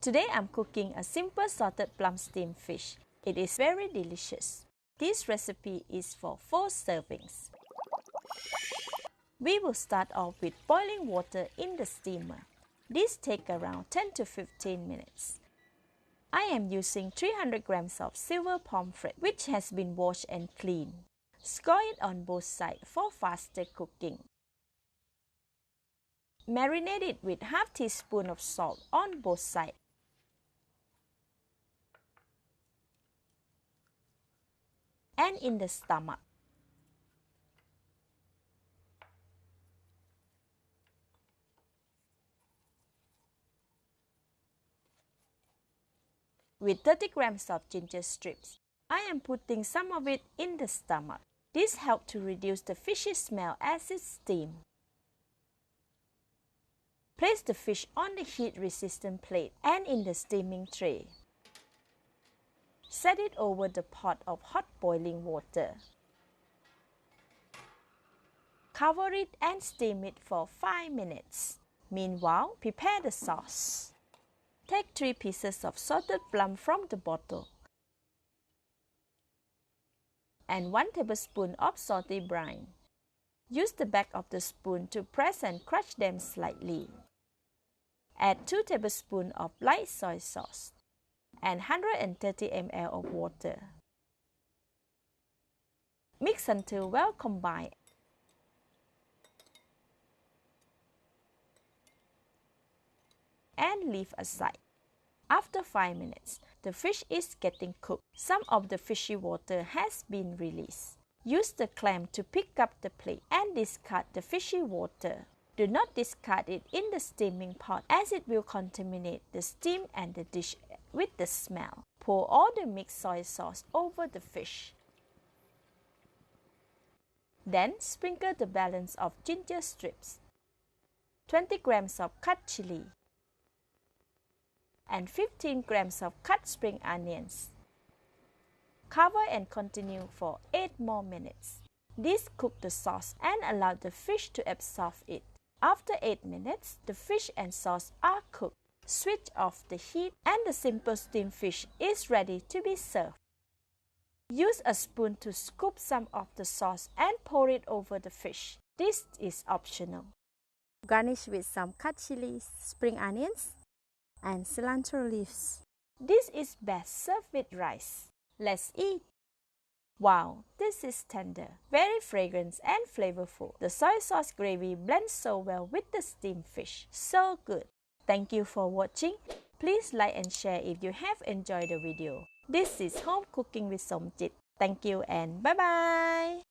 Today I'm cooking a simple salted plum steamed fish. It is very delicious. This recipe is for 4 servings. We will start off with boiling water in the steamer. This takes around 10 to 15 minutes. I am using 300 grams of silver pomfret which has been washed and cleaned. Score it on both sides for faster cooking. Marinate it with half teaspoon of salt on both sides. And in the stomach. With 30 grams of ginger strips, I am putting some of it in the stomach. This helps to reduce the fishy smell as it steams. Place the fish on the heat-resistant plate and in the steaming tray. Set it over the pot of hot boiling water. Cover it and steam it for 5 minutes. Meanwhile, prepare the sauce. Take 3 pieces of salted plum from the bottle and 1 tablespoon of salty brine. Use the back of the spoon to press and crush them slightly. Add 2 tablespoons of light soy sauce and 130 ml of water. Mix until well combined. And leave aside. After 5 minutes, the fish is getting cooked. Some of the fishy water has been released. Use the clamp to pick up the plate and discard the fishy water. Do not discard it in the steaming pot as it will contaminate the steam and the dish with the smell. Pour all the mixed soy sauce over the fish. Then sprinkle the balance of ginger strips, 20 grams of cut chili, and 15 grams of cut spring onions. Cover and continue for 8 more minutes. This cooks the sauce and allow the fish to absorb it. After 8 minutes, the fish and sauce are cooked. Switch off the heat and the simple steamed fish is ready to be served. Use a spoon to scoop some of the sauce and pour it over the fish. This is optional. Garnish with some cut chilies, spring onions, and cilantro leaves. This is best served with rice. Let's eat! Wow, this is tender, very fragrant and flavorful. The soy sauce gravy blends so well with the steamed fish. So good! Thank you for watching. Please like and share if you have enjoyed the video. This is Home Cooking with Somjit. Thank you and bye-bye!